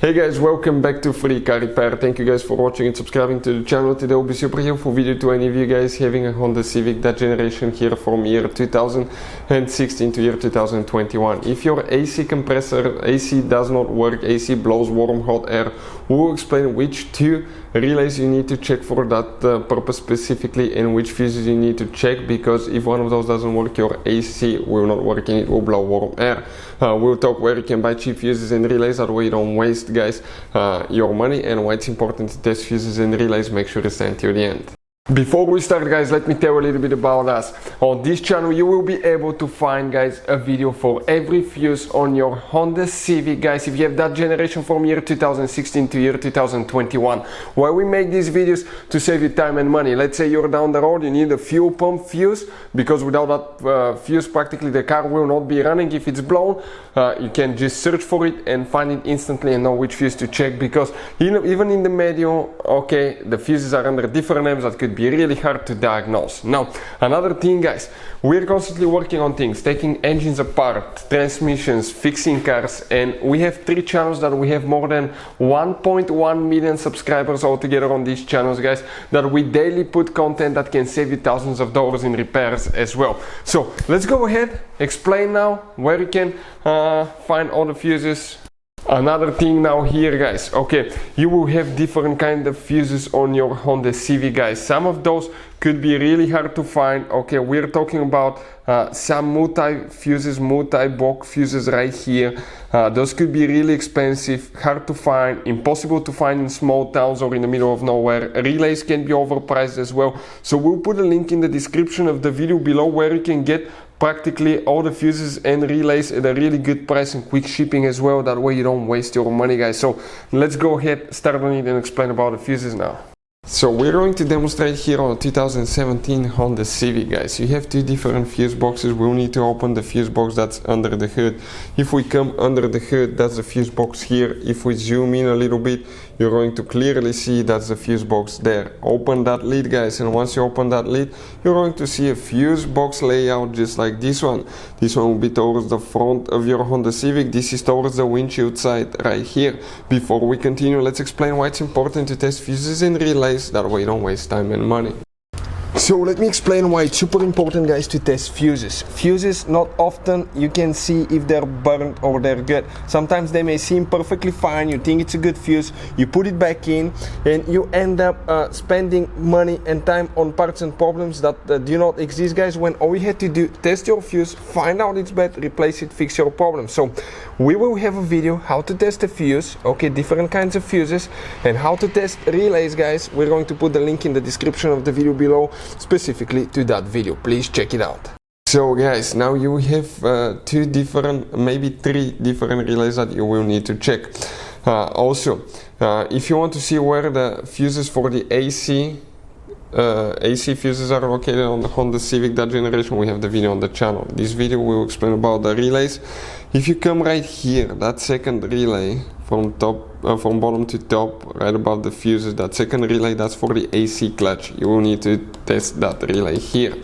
Hey guys, welcome back to Free Car Repair. Thank you guys for watching and subscribing to the channel. Today will be super helpful video to any of you guys having a Honda Civic that generation here from year 2016 to year 2021. If your AC compressor, AC does not work, AC blows warm hot air, we will explain which two relays you need to check for that purpose specifically and which fuses you need to check, because if one of those doesn't work, your AC will not work and it will blow warm air. We'll talk where you can buy cheap fuses and relays, that way you don't waste guys your money, and why it's important to test fuses and relays. Make sure to stay until the end. Before we start guys, let me tell you a little bit about us. On this channel you will be able to find guys a video for every fuse on your Honda Civic guys, if you have that generation from year 2016 to year 2021. Why we make these videos? To save you time and money. Let's say you're down the road, you need a fuel pump fuse, because without that fuse practically the car will not be running if it's blown. You can just search for it and find it instantly and know which fuse to check, because even in the manual, okay, the fuses are under different names that could be really hard to diagnose. Now, another thing guys, we're constantly working on things, taking engines apart, transmissions, fixing cars, and we have 3 channels that we have more than 1.1 million subscribers altogether on these channels guys, that we daily put content that can save you thousands of dollars in repairs as well. So let's go ahead, explain now where you can find all the fuses. Another thing now here guys, okay, you will have different kind of fuses on your Honda Civic guys. Some of those could be really hard to find. Okay, we're talking about some multi-fuses, multi-block fuses right here. Those could be really expensive, hard to find, impossible to find in small towns or in the middle of nowhere. Relays can be overpriced as well. So we'll put a link in the description of the video below where you can get practically all the fuses and relays at a really good price and quick shipping as well. That way you don't waste your money guys. So let's go ahead, start on it and explain about the fuses now. So we're going to demonstrate here on a 2017 Honda Civic guys. You have 2 different fuse boxes. We'll need to open the fuse box that's under the hood. If we come under the hood, that's the fuse box here. If we zoom in a little bit, you're going to clearly see that's the fuse box there. Open that lid guys, and once you open that lid, you're going to see a fuse box layout just like this one. This one will be towards the front of your Honda Civic. This is towards the windshield side right here. Before we continue, let's explain why it's important to test fuses and relays. That way you don't waste time and money. So let me explain why it's super important guys to test fuses. Fuses, not often you can see if they're burnt or they're good. Sometimes they may seem perfectly fine, you think it's a good fuse, you put it back in and you end up spending money and time on parts and problems that do not exist guys, when all you had to do, test your fuse, find out it's bad, replace it, fix your problem. So we will have a video how to test a fuse, okay, different kinds of fuses, and how to test relays guys. We're going to put the link in the description of the video below specifically to that video. Please check it out. So guys, now you have 2 different, maybe 3 different relays that you will need to check. Also, if you want to see where the fuses for the AC fuses are located on the Honda Civic that generation, we have the video on the channel. This video will explain about the relays. If you come right here, that second relay from bottom to top, right above the fuses, that second relay, that's for the AC clutch. You will need to test that relay here.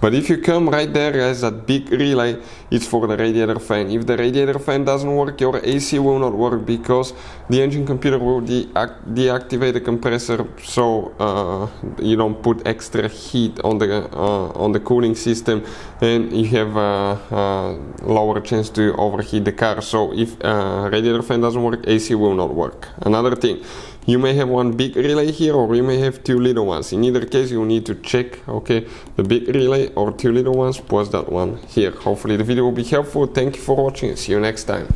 But if you come right there guys, that big relay, it's for the radiator fan. If the radiator fan doesn't work, your AC will not work, because the engine computer will deactivate the compressor, so you don't put extra heat on the cooling system, and you have a lower chance to overheat the car. So if radiator fan doesn't work, AC will not work. Another thing, you may have 1 big relay here, or you may have 2 little ones. In either case, you will need to check, okay, the big relay or 2 little ones plus that one here. Hopefully the video will be helpful. Thank you for watching. See you next time.